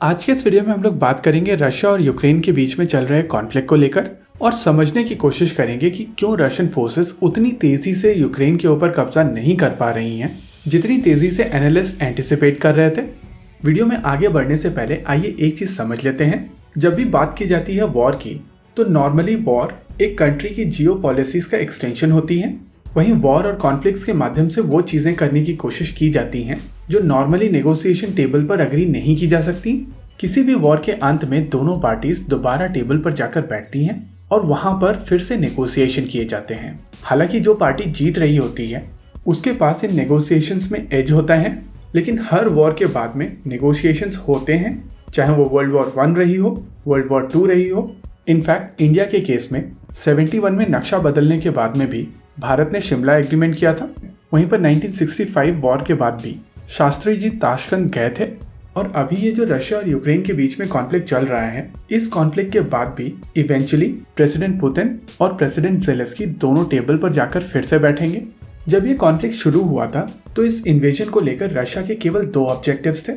आज के इस वीडियो में हम लोग बात करेंगे रशिया और यूक्रेन के बीच में चल रहे कॉन्फ्लिक्ट को लेकर और समझने की कोशिश करेंगे कि क्यों रशियन फोर्सेस उतनी तेजी से यूक्रेन के ऊपर कब्जा नहीं कर पा रही हैं जितनी तेजी से एनालिस्ट एंटिसिपेट कर रहे थे। वीडियो में आगे बढ़ने से पहले आइए एक चीज समझ लेते हैं। जब भी बात की जाती है वॉर की, तो नॉर्मली वॉर एक कंट्री की जियो पॉलिसीज का एक्सटेंशन होती है। वहीं वॉर और कॉन्फ्लिक्ट्स के माध्यम से वो चीजें करने की कोशिश की जाती हैं जो नॉर्मली नेगोशिएशन टेबल पर अग्री नहीं की जा सकती। किसी भी वॉर के अंत में दोनों पार्टीज दोबारा टेबल पर जाकर बैठती हैं और वहां पर फिर से नेगोशिएशन किए जाते हैं। हालांकि जो पार्टी जीत रही होती है उसके पास इन नेगोशिएशंस में एज होता है, लेकिन हर वॉर के बाद में नेगोशिएशंस होते हैं, चाहे वो वर्ल्ड वॉर 1 रही हो, वर्ल्ड वॉर 2 रही हो। इनफैक्ट इंडिया के केस में 71 में नक्शा बदलने के बाद में भी भारत ने शिमला एग्रीमेंट किया था। वहीं पर 1965 वॉर के बाद भी शास्त्री जी ताशकंद गए थे। और अभी ये जो रशिया और यूक्रेन के बीच में कॉन्फ्लिक्ट चल रहा है, इस कॉन्फ्लिक्ट के बाद भी इवेंचुअली प्रेसिडेंट पुतिन और प्रेसिडेंट ज़ेलेंस्की दोनों टेबल पर जाकर फिर से बैठेंगे। जब ये कॉन्फ्लिक्ट शुरू हुआ था तो इस इन्वेजन को लेकर रशिया के केवल 2 ऑब्जेक्टिव्स थे।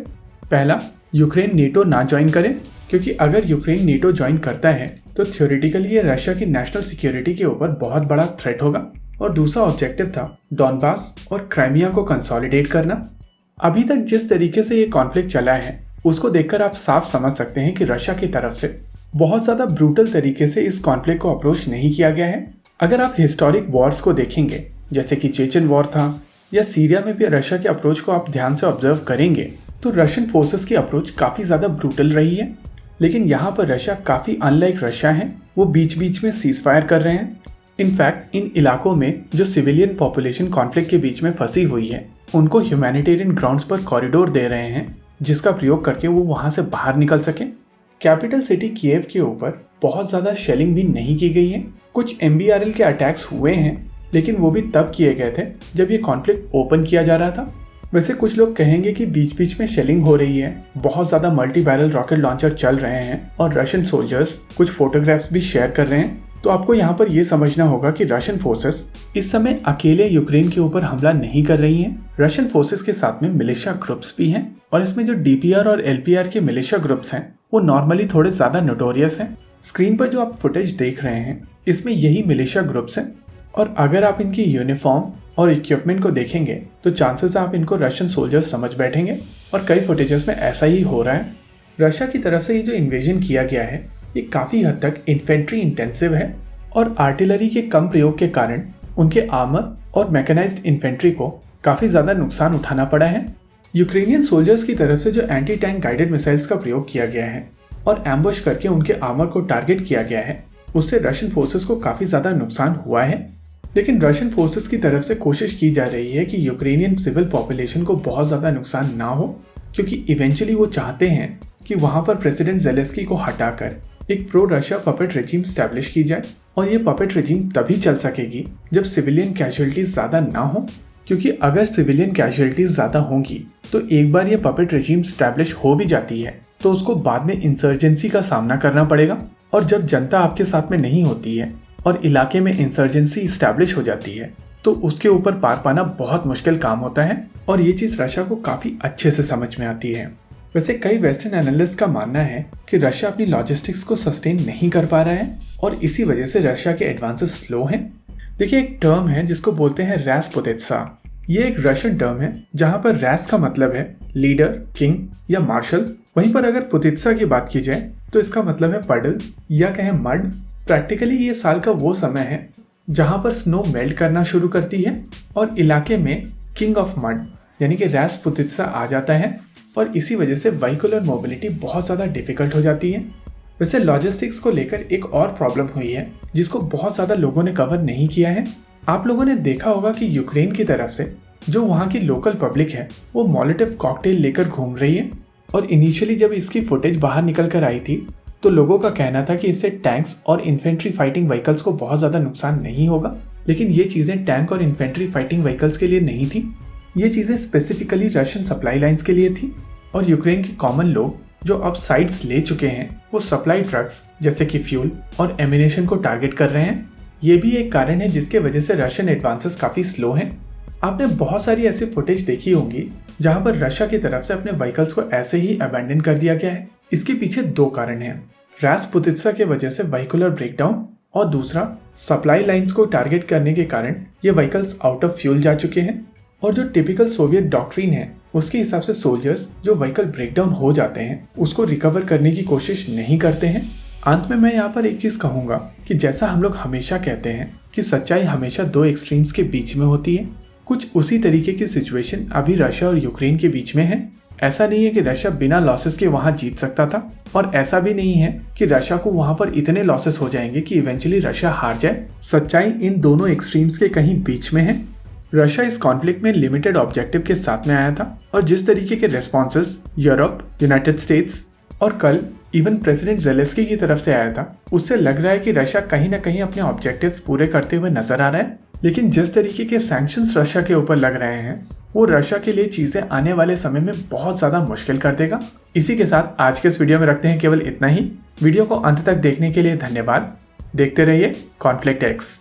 पहला, यूक्रेन नेटो ना ज्वाइन करे, क्योंकि अगर यूक्रेन नेटो ज्वाइन करता है तो थ्योरेटिकली ये रशिया की नेशनल सिक्योरिटी के ऊपर बहुत बड़ा थ्रेट होगा। और दूसरा ऑब्जेक्टिव था डॉनबास और क्राइमिया को कंसोलिडेट करना। अभी तक जिस तरीके से ये कॉन्फ्लिक्ट चला है उसको देखकर आप साफ समझ सकते हैं कि रशिया की तरफ से बहुत ज़्यादा ब्रूटल तरीके से इस कॉन्फ्लिक्ट को अप्रोच नहीं किया गया है। अगर आप हिस्टोरिक वॉर्स को देखेंगे, जैसे कि चेचन वॉर था या सीरिया में भी रशिया के अप्रोच को आप ध्यान से ऑब्जर्व करेंगे तो रशियन फोर्सेस की अप्रोच काफ़ी ज़्यादा ब्रूटल रही है। लेकिन यहाँ पर रशिया काफ़ी अनलाइक रशिया है, वो बीच बीच में सीज फायर कर रहे हैं। इनफैक्ट इन इलाकों में जो सिविलियन पॉपुलेशन कॉन्फ्लिक्ट के बीच में फंसी हुई है उनको ह्यूमैनिटेरियन ग्राउंड्स पर कॉरिडोर दे रहे हैं, जिसका प्रयोग करके वो वहां से बाहर निकल सकें। कैपिटल सिटी किएव के ऊपर बहुत ज़्यादा शेलिंग भी नहीं की गई है। कुछ MBRL के अटैक्स हुए हैं, लेकिन वो भी तब किए गए थे जब ये कॉन्फ्लिक्ट ओपन किया जा रहा था। वैसे कुछ लोग कहेंगे कि बीच बीच में शेलिंग हो रही है, बहुत ज़्यादा मल्टी बैरल रॉकेट लॉन्चर चल रहे हैं और रशियन सोल्जर्स कुछ फोटोग्राफ्स भी शेयर कर रहे हैं। तो आपको यहाँ पर यह समझना होगा कि रशियन फोर्सेस इस समय अकेले यूक्रेन के ऊपर हमला नहीं कर रही हैं। रशियन फोर्सेस के साथ में मिलिशिया ग्रुप्स भी हैं और इसमें जो DPR और LPR के मिलिशिया ग्रुप्स हैं वो नॉर्मली थोड़े ज़्यादा नोटोरियस हैं। स्क्रीन पर जो आप फुटेज देख रहे हैं इसमें यही मिलिशिया ग्रुप्स हैं और अगर आप इनकी यूनिफॉर्म और इक्विपमेंट को देखेंगे तो चांसेस आप इनको रशियन सोल्जर्स समझ बैठेंगे और कई फुटेजेस में ऐसा ही हो रहा है। रशिया की तरफ से ये जो इन्वेजन किया गया है ये काफ़ी हद तक इन्फेंट्री इंटेंसिव है और आर्टिलरी के कम प्रयोग के कारण उनके आर्मर और मैकेनाइज्ड इन्फेंट्री को काफ़ी ज़्यादा नुकसान उठाना पड़ा है। यूक्रेनियन सोल्जर्स की तरफ से जो एंटी टैंक गाइडेड मिसाइल्स का प्रयोग किया गया है और एम्बुश करके उनके आर्मर को टारगेट किया गया है, उससे रशियन फोर्सेस को काफ़ी ज़्यादा नुकसान हुआ है। लेकिन रशियन फोर्सेस की तरफ से कोशिश की जा रही है कि यूक्रेनियन सिविल पॉपुलेशन को बहुत ज़्यादा नुकसान ना हो, क्योंकि इवेंचुअली वो चाहते हैं कि वहाँ पर प्रेसिडेंट ज़ेलेंस्की को हटाकर एक pro Russia puppet regime establish की जाए। और ये पपेट रेजिम तभी चल सकेगी जब सिविलियन कैजुअलिटीज ज़्यादा ना हो, क्योंकि अगर सिविलियन कैजुअलिटीज ज़्यादा होंगी तो एक बार ये पपेट रेजिम स्टैब्लिश हो भी जाती है तो उसको बाद में इंसर्जेंसी का सामना करना पड़ेगा। और जब जनता आपके साथ में नहीं होती है और इलाके में इंसर्जेंसी स्टैब्लिश हो जाती है तो उसके ऊपर पार पाना बहुत मुश्किल काम होता है और ये चीज़ रशिया को काफ़ी अच्छे से समझ में आती है। वैसे कई वेस्टर्न एनालिस्ट का मानना है कि रशिया अपनी लॉजिस्टिक्स को सस्टेन नहीं कर पा रहा है और इसी वजह से रशिया के एडवांसेस स्लो हैं। देखिए, एक टर्म है जिसको बोलते हैं रैस्पुतित्सा। ये एक रशियन टर्म है जहां पर रैस का मतलब है लीडर, किंग या मार्शल। वहीं पर अगर पुतित्सा की बात की जाए तो इसका मतलब है पडल या कहें मड। प्रैक्टिकली ये साल का वो समय है जहां पर स्नो मेल्ट करना शुरू करती है और इलाके में किंग ऑफ मड यानी कि रैस्पुतित्सा आ जाता है और इसी वजह से व्हीकुलर मोबिलिटी बहुत ज़्यादा डिफिकल्ट हो जाती है। वैसे लॉजिस्टिक्स को लेकर एक और प्रॉब्लम हुई है जिसको बहुत ज़्यादा लोगों ने कवर नहीं किया है। आप लोगों ने देखा होगा कि यूक्रेन की तरफ से जो वहाँ की लोकल पब्लिक है वो मोलोटोव कॉकटेल लेकर घूम रही है और इनिशियली जब इसकी फुटेज बाहर निकल कर आई थी तो लोगों का कहना था कि इससे टैंक्स और इन्फेंट्री फाइटिंग व्हीकल्स को बहुत ज़्यादा नुकसान नहीं होगा। लेकिन ये चीज़ें टैंक और इन्फेंट्री फाइटिंग व्हीकल्स के लिए नहीं थी, ये चीज़ें स्पेसिफिकली रशियन सप्लाई लाइन्स के लिए थी। और यूक्रेन के कॉमन लोग जो अब साइट्स ले चुके हैं वो सप्लाई ट्रक्स जैसे कि फ्यूल और एमिनेशन को टारगेट कर रहे हैं। ये भी एक कारण है जिसके वजह से रशियन एडवांसेस काफ़ी स्लो हैं। आपने बहुत सारी ऐसी फुटेज देखी होंगी जहां पर रशिया की तरफ से अपने व्हीकल्स को ऐसे ही अबैंडन कर दिया गया है। इसके पीछे दो कारण हैं, रास्पुतित्सा के वजह से व्हीकुलर ब्रेकडाउन और दूसरा सप्लाई लाइंस को टारगेट करने के कारण ये व्हीकल्स आउट ऑफ फ्यूल जा चुके हैं। और जो टिपिकल सोवियत डॉक्ट्रिन है उसके हिसाब से सोल्जर्स जो व्हीकल ब्रेकडाउन हो जाते हैं उसको रिकवर करने की कोशिश नहीं करते हैं। अंत में मैं यहाँ पर एक चीज कहूंगा कि जैसा हम लोग हमेशा कहते हैं कि सच्चाई हमेशा दो एक्सट्रीम्स के बीच में होती है, कुछ उसी तरीके की सिचुएशन अभी रशिया और यूक्रेन के बीच में है। ऐसा नहीं है कि रशिया बिना लॉसेस के वहां जीत सकता था और ऐसा भी नहीं है कि रशिया को वहां पर इतने लॉसेस हो जाएंगे कि इवेंचुअली रशिया हार जाए। सच्चाई इन दोनों एक्सट्रीम्स के कहीं बीच में है। रशिया इस कॉन्फ्लिक्ट में लिमिटेड ऑब्जेक्टिव के साथ में आया था और जिस तरीके के रेस्पॉन्सेस यूरोप, यूनाइटेड स्टेट्स और कल इवन प्रेसिडेंट ज़ेलेंस्की की तरफ से आया था उससे लग रहा है कि रशिया कहीं ना कहीं अपने ऑब्जेक्टिव्स पूरे करते हुए नजर आ रहा है। लेकिन जिस तरीके के सैंक्शंस रशिया के ऊपर लग रहे हैं वो रशिया के लिए चीजें आने वाले समय में बहुत ज्यादा मुश्किल कर देगा। इसी के साथ आज के इस वीडियो में रखते हैं केवल इतना ही। वीडियो को अंत तक देखने के लिए धन्यवाद। देखते रहिए कॉन्फ्लिक्ट एक्स।